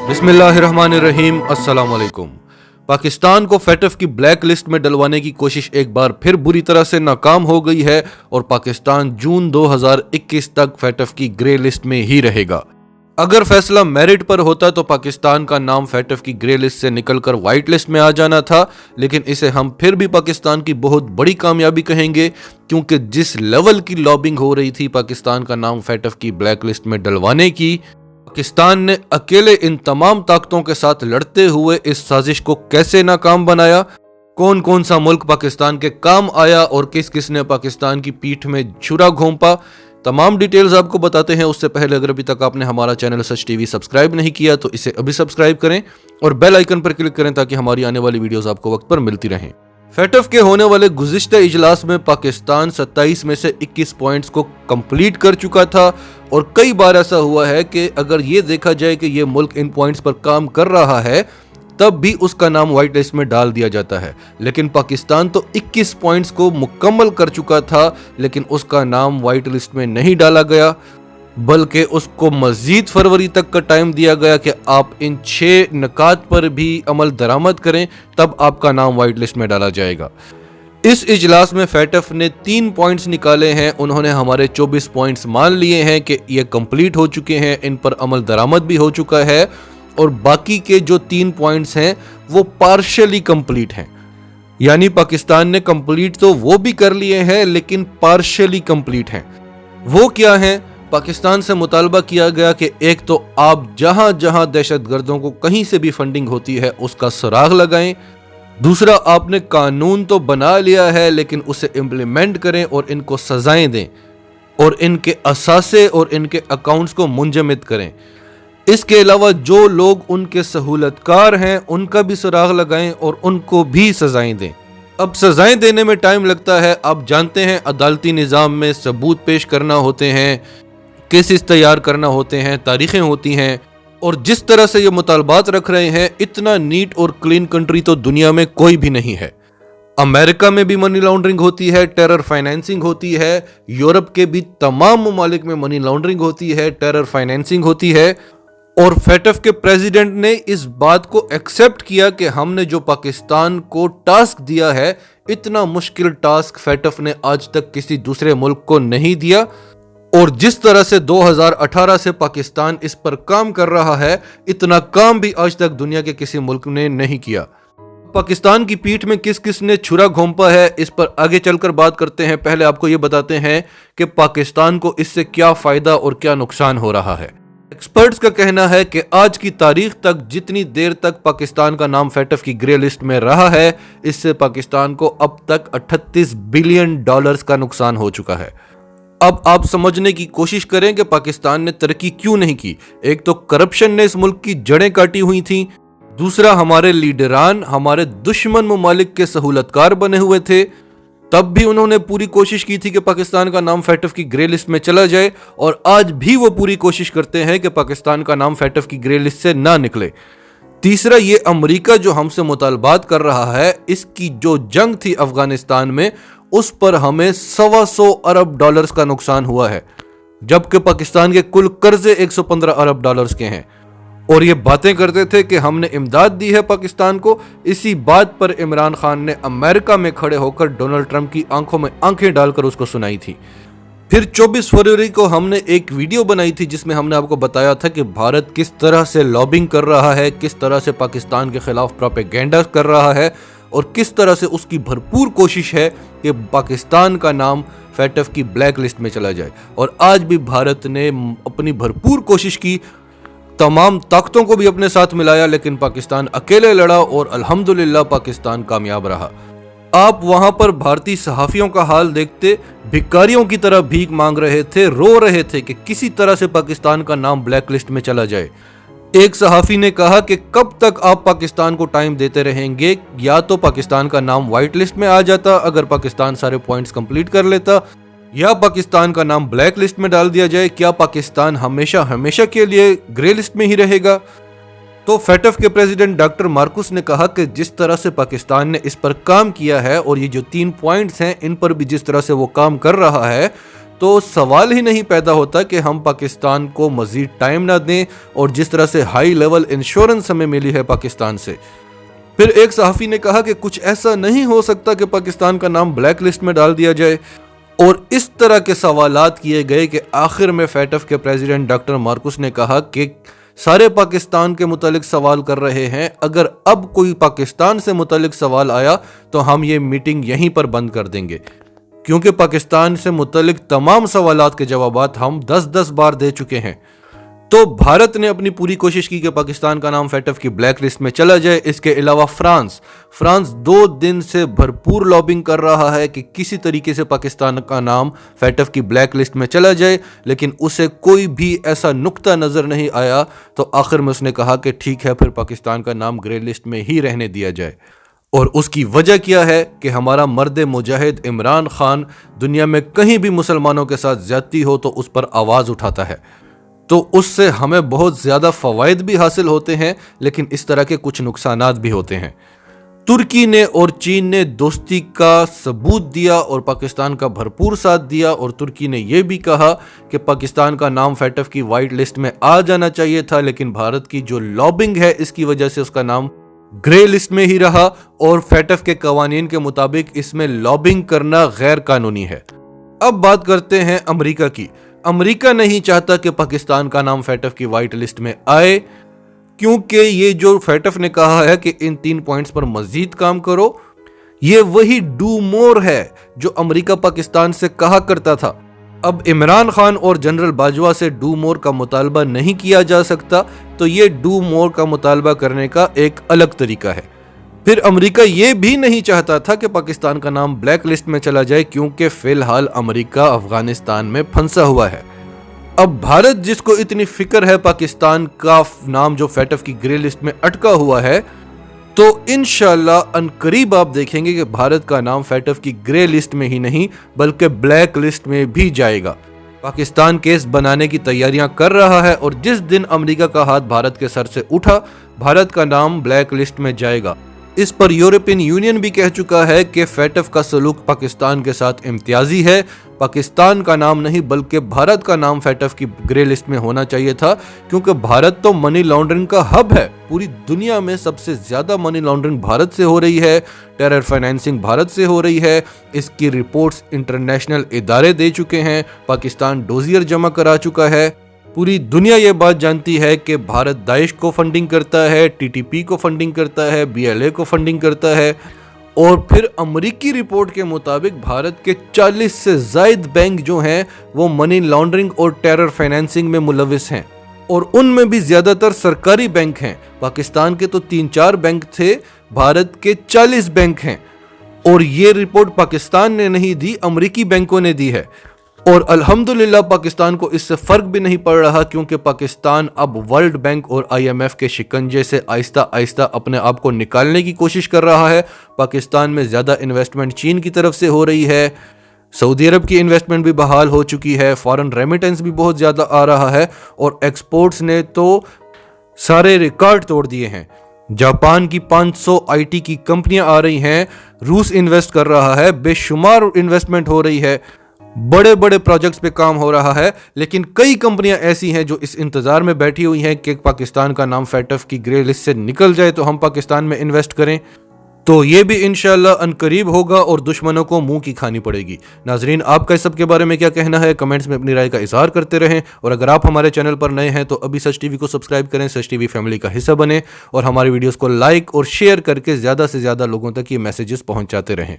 बिस्मिल्लाहिर्रहमानिर्रहीम, अस्सलाम वालेकुम। पाकिस्तान को फैटफ की ब्लैक लिस्ट में डलवाने की कोशिश एक बार फिर बुरी तरह से नाकाम हो गई है और पाकिस्तान जून 2021 तक फैटफ की ग्रे लिस्ट में ही रहेगा। अगर फैसला मेरिट पर होता तो पाकिस्तान का नाम फैटफ की ग्रे लिस्ट से निकलकर व्हाइट लिस्ट में आ जाना था, लेकिन इसे हम फिर भी पाकिस्तान की बहुत बड़ी कामयाबी कहेंगे, क्योंकि जिस लेवल की लॉबिंग हो रही थी पाकिस्तान का नाम फैटफ की ब्लैक लिस्ट में डलवाने की, पाकिस्तान ने अकेले इन तमाम ताकतों के साथ लड़ते हुए इस साजिश को कैसे नाकाम बनाया, कौन कौन सा मुल्क पाकिस्तान के काम आया और किस किस ने पाकिस्तान की पीठ में छुरा घोंपा, तमाम डिटेल्स आपको बताते हैं। उससे पहले अगर अभी तक आपने हमारा चैनल सच टीवी सब्सक्राइब नहीं किया तो इसे अभी सब्सक्राइब करें और बेल आइकन पर क्लिक करें ताकि हमारी आने वाली वीडियोस आपको वक्त पर मिलती रहें। फैटफ के होने वाले गुज़िश्ता इजलास में पाकिस्तान 27 में से 21 पॉइंट्स को कंप्लीट कर चुका था और कई बार ऐसा हुआ है कि अगर ये देखा जाए कि ये मुल्क इन पॉइंट्स पर काम कर रहा है तब भी उसका नाम व्हाइट लिस्ट में डाल दिया जाता है। लेकिन पाकिस्तान तो 21 पॉइंट्स को मुकम्मल कर चुका था, लेकिन उसका नाम व्हाइट लिस्ट में नहीं डाला गया, बल्कि उसको मजीद फरवरी तक का टाइम दिया गया कि आप इन 6 नकात पर भी अमल दरामद करें, तब आपका नाम व्हाइट लिस्ट में डाला जाएगा। इस इजलास में फैटफ ने 3 पॉइंट्स निकाले हैं। उन्होंने हमारे 24 पॉइंट्स मान लिए हैं कि ये कंप्लीट हो चुके हैं, इन पर अमल दरामद भी हो चुका है, और बाकी के जो 3 पॉइंट्स हैं वो पार्शियली कंप्लीट हैं। यानी पाकिस्तान ने कंप्लीट तो वो भी कर लिए हैं लेकिन पार्शियली कंप्लीट हैं। वो क्या हैं? पाकिस्तान से मुतालबा किया गया कि एक तो आप जहां जहां दहशतगर्दों को कहीं से भी फंडिंग होती है उसका सुराग लगाएं। दूसरा, आपने कानून तो बना लिया है लेकिन उसे इम्प्लीमेंट करें और इनको सजाएं दें और इनके असासे और इनके अकाउंट्स को मुंजमद करें। इसके अलावा जो लोग उनके सहूलतकार हैं उनका भी सुराग लगाएं और उनको भी सजाएं दें। अब सजाएं देने में टाइम लगता है, आप जानते हैं अदालती निज़ाम में सबूत पेश करना होते हैं, केसेस तैयार करना होते हैं, तारीखें होती हैं, और जिस तरह से ये मुतालबात रख रहे हैं इतना नीट और क्लीन कंट्री तो दुनिया में कोई भी नहीं है। अमेरिका में भी मनी लॉन्ड्रिंग होती है, टेरर फाइनेंसिंग होती है, यूरोप के भी तमाम ममालिक में मनी लॉन्ड्रिंग होती है, टेरर फाइनेंसिंग होती है, और फैटफ के प्रेसिडेंट ने इस बात को एक्सेप्ट किया कि हमने जो पाकिस्तान को टास्क दिया है, इतना मुश्किल टास्क फैटफ ने आज तक किसी दूसरे मुल्क को नहीं दिया, और जिस तरह से 2018 से पाकिस्तान इस पर काम कर रहा है इतना काम भी आज तक दुनिया के किसी मुल्क ने नहीं किया। पाकिस्तान की पीठ में किस किस ने छुरा घोंपा है इस पर आगे चलकर बात करते हैं। पहले आपको ये बताते हैं कि पाकिस्तान को इससे क्या फायदा और क्या नुकसान हो रहा है। एक्सपर्ट्स का कहना है कि आज की तारीख तक जितनी देर तक पाकिस्तान का नाम फैटफ की ग्रे लिस्ट में रहा है, इससे पाकिस्तान को अब तक $38 बिलियन का नुकसान हो चुका है। अब आप समझने की कोशिश करें कि पाकिस्तान ने तरक्की क्यों नहीं की। एक तो करप्शन ने इस मुल्क की जड़ें काटी हुई थी, दूसरा हमारे लीडरान हमारे दुश्मन ममालिक के सहूलतकार बने हुए थे, तब भी उन्होंने पूरी कोशिश की थी कि पाकिस्तान का नाम फैटफ की ग्रे लिस्ट में चला जाए, और आज भी वो पूरी कोशिश करते हैं कि पाकिस्तान का नाम फैटफ की ग्रे लिस्ट से ना निकले। तीसरा, ये अमेरिका जो हमसे मुतालबात कर रहा है, इसकी जो जंग थी अफगानिस्तान में उस पर हमें $125 अरब का नुकसान हुआ है, जबकि पाकिस्तान के कुल कर्जे $115 अरब के हैं, और ये बातें करते थे कि हमने इमदाद दी है पाकिस्तान को। इसी बात पर इमरान खान ने अमेरिका में खड़े होकर डोनाल्ड ट्रंप की आंखों में आंखें डालकर उसको सुनाई थी। फिर 24 फरवरी को हमने एक वीडियो बनाई थी जिसमें हमने आपको बताया था कि भारत किस तरह से लॉबिंग कर रहा है, किस तरह से पाकिस्तान के खिलाफ प्रोपेगेंडा कर रहा है, और किस तरह से उसकी भरपूर कोशिश है कि पाकिस्तान का नाम फैटफ की ब्लैक लिस्ट में चला जाए। और आज भी भारत ने अपनी भरपूर कोशिश की, तमाम ताकतों को भी अपने साथ मिलाया, लेकिन पाकिस्तान अकेले लड़ा और अल्हम्दुलिल्लाह पाकिस्तान कामयाब रहा। आप वहां पर भारतीय सहाफियों का हाल देखते, भिखारियों की तरह भीख मांग रहे थे, रो रहे थे कि किसी तरह से पाकिस्तान का नाम ब्लैक लिस्ट में चला जाए। एक सहाफी ने कहा कि कब तक आप पाकिस्तान को टाइम देते रहेंगे, या तो पाकिस्तान का नाम व्हाइट लिस्ट में आ जाता अगर पाकिस्तान सारे पॉइंट्स कंप्लीट कर लेता, या पाकिस्तान का नाम ब्लैक लिस्ट में डाल दिया जाए। क्या पाकिस्तान हमेशा हमेशा के लिए ग्रे लिस्ट में ही रहेगा? तो फैटफ के प्रेसिडेंट डॉक्टर मार्कुस ने कहा कि जिस तरह से पाकिस्तान ने इस पर काम किया है और ये जो 3 पॉइंट्स हैं इन पर भी जिस तरह से वो काम कर रहा है, تو سوال ہی نہیں پیدا ہوتا کہ ہم پاکستان کو مزید ٹائم نہ دیں، اور جس طرح سے ہائی لیول انشورنس ہمیں ملی ہے پاکستان سے۔ پھر ایک صحافی نے کہا کہ کچھ ایسا نہیں ہو سکتا کہ پاکستان کا نام بلیک لسٹ میں ڈال دیا جائے، اور اس طرح کے سوالات کیے گئے کہ آخر میں فیٹف کے پریزیڈنٹ ڈاکٹر مارکوس نے کہا کہ سارے پاکستان کے متعلق سوال کر رہے ہیں، اگر اب کوئی پاکستان سے متعلق سوال آیا تو ہم یہ میٹنگ یہیں پر بند کر دیں گے، کیونکہ پاکستان سے متعلق تمام سوالات کے جوابات ہم 10 بار دے چکے ہیں۔ تو بھارت نے اپنی پوری کوشش کی کہ پاکستان کا نام فیٹف کی بلیک لسٹ میں چلا جائے۔ اس کے علاوہ فرانس 2 دن سے بھرپور لابنگ کر رہا ہے کہ کسی طریقے سے پاکستان کا نام فیٹف کی بلیک لسٹ میں چلا جائے، لیکن اسے کوئی بھی ایسا نقطہ نظر نہیں آیا، تو آخر میں اس نے کہا کہ ٹھیک ہے، پھر پاکستان کا نام گرے لسٹ میں ہی رہنے دیا جائے۔ اور اس کی وجہ کیا ہے کہ ہمارا مرد مجاہد عمران خان دنیا میں کہیں بھی مسلمانوں کے ساتھ زیادتی ہو تو اس پر آواز اٹھاتا ہے، تو اس سے ہمیں بہت زیادہ فوائد بھی حاصل ہوتے ہیں، لیکن اس طرح کے کچھ نقصانات بھی ہوتے ہیں۔ ترکی نے اور چین نے دوستی کا ثبوت دیا اور پاکستان کا بھرپور ساتھ دیا، اور ترکی نے یہ بھی کہا کہ پاکستان کا نام فیٹف کی وائٹ لسٹ میں آ جانا چاہیے تھا، لیکن بھارت کی جو لابنگ ہے اس کی وجہ سے اس کا نام گرے لسٹ میں ہی رہا، اور فیٹف کے قوانین کے مطابق اس میں لابنگ کرنا غیر قانونی ہے۔ اب بات کرتے ہیں امریکہ کی۔ امریکہ نہیں چاہتا کہ پاکستان کا نام فیٹف کی وائٹ لسٹ میں آئے، کیونکہ یہ جو فیٹف نے کہا ہے کہ ان 3 پوائنٹس پر مزید کام کرو، یہ وہی ڈو مور ہے جو امریکہ پاکستان سے کہا کرتا تھا۔ اب عمران خان اور جنرل باجوہ سے ڈو مور کا مطالبہ نہیں کیا جا سکتا، تو یہ ڈو مور کا مطالبہ کرنے کا ایک الگ طریقہ ہے۔ پھر امریکہ یہ بھی نہیں چاہتا تھا کہ پاکستان کا نام بلیک لسٹ میں چلا جائے، کیونکہ فی الحال امریکہ افغانستان میں پھنسا ہوا ہے۔ اب بھارت جس کو اتنی فکر ہے پاکستان کا نام جو فیٹف کی گرے لسٹ میں اٹکا ہوا ہے، تو انشاءاللہ عنقریب آپ دیکھیں گے کہ بھارت کا نام فیٹف کی گرے لسٹ میں ہی نہیں بلکہ بلیک لسٹ میں بھی جائے گا۔ پاکستان کیس بنانے کی تیاریاں کر رہا ہے، اور جس دن امریکہ کا ہاتھ بھارت کے سر سے اٹھا، بھارت کا نام بلیک لسٹ میں جائے گا۔ اس پر یورپین یونین بھی کہہ چکا ہے کہ فیٹف کا سلوک پاکستان کے ساتھ امتیازی ہے، پاکستان کا نام نہیں بلکہ بھارت کا نام فیٹف کی گرے لسٹ میں ہونا چاہیے تھا، کیونکہ بھارت تو منی لانڈرنگ کا ہب ہے۔ پوری دنیا میں سب سے زیادہ منی لانڈرنگ بھارت سے ہو رہی ہے، ٹیرر فائنینسنگ بھارت سے ہو رہی ہے، اس کی رپورٹس انٹرنیشنل ادارے دے چکے ہیں، پاکستان ڈوزیر جمع کرا چکا ہے۔ پوری دنیا یہ بات جانتی ہے کہ بھارت داعش کو فنڈنگ کرتا ہے، ٹی ٹی پی کو فنڈنگ کرتا ہے، BLA کو فنڈنگ کرتا ہے، اور پھر امریکی رپورٹ کے مطابق بھارت کے 40 سے زائد بینک جو ہیں وہ منی لانڈرنگ اور ٹیرر فائنینسنگ میں ملوث ہیں، اور ان میں بھی زیادہ تر سرکاری بینک ہیں۔ پاکستان کے تو 3-4 بینک تھے، بھارت کے 40 بینک ہیں، اور یہ رپورٹ پاکستان نے نہیں دی، امریکی بینکوں نے دی ہے۔ اور الحمدللہ پاکستان کو اس سے فرق بھی نہیں پڑ رہا، کیونکہ پاکستان اب ورلڈ بینک اور IMF کے شکنجے سے آہستہ آہستہ اپنے آپ کو نکالنے کی کوشش کر رہا ہے۔ پاکستان میں زیادہ انویسٹمنٹ چین کی طرف سے ہو رہی ہے، سعودی عرب کی انویسٹمنٹ بھی بحال ہو چکی ہے، فارن ریمیٹنس بھی بہت زیادہ آ رہا ہے، اور ایکسپورٹس نے تو سارے ریکارڈ توڑ دیے ہیں۔ جاپان کی 500 IT کی کمپنیاں آ رہی ہیں، روس انویسٹ کر رہا ہے، بے شمار انویسٹمنٹ ہو رہی ہے، بڑے بڑے پروجیکٹس پہ کام ہو رہا ہے، لیکن کئی کمپنیاں ایسی ہیں جو اس انتظار میں بیٹھی ہوئی ہیں کہ پاکستان کا نام فیٹف کی گرے لسٹ سے نکل جائے تو ہم پاکستان میں انویسٹ کریں۔ تو یہ بھی انشاءاللہ عنقریب ہوگا اور دشمنوں کو منہ کی کھانی پڑے گی۔ ناظرین، آپ کا اس سب کے بارے میں کیا کہنا ہے؟ کمنٹس میں اپنی رائے کا اظہار کرتے رہیں، اور اگر آپ ہمارے چینل پر نئے ہیں تو ابھی سچ ٹی وی کو سبسکرائب کریں، سچ ٹی وی فیملی کا حصہ بنیں، اور ہماری ویڈیوز کو لائک اور شیئر کر کے زیادہ سے زیادہ لوگوں تک یہ میسیجز پہنچاتے رہیں۔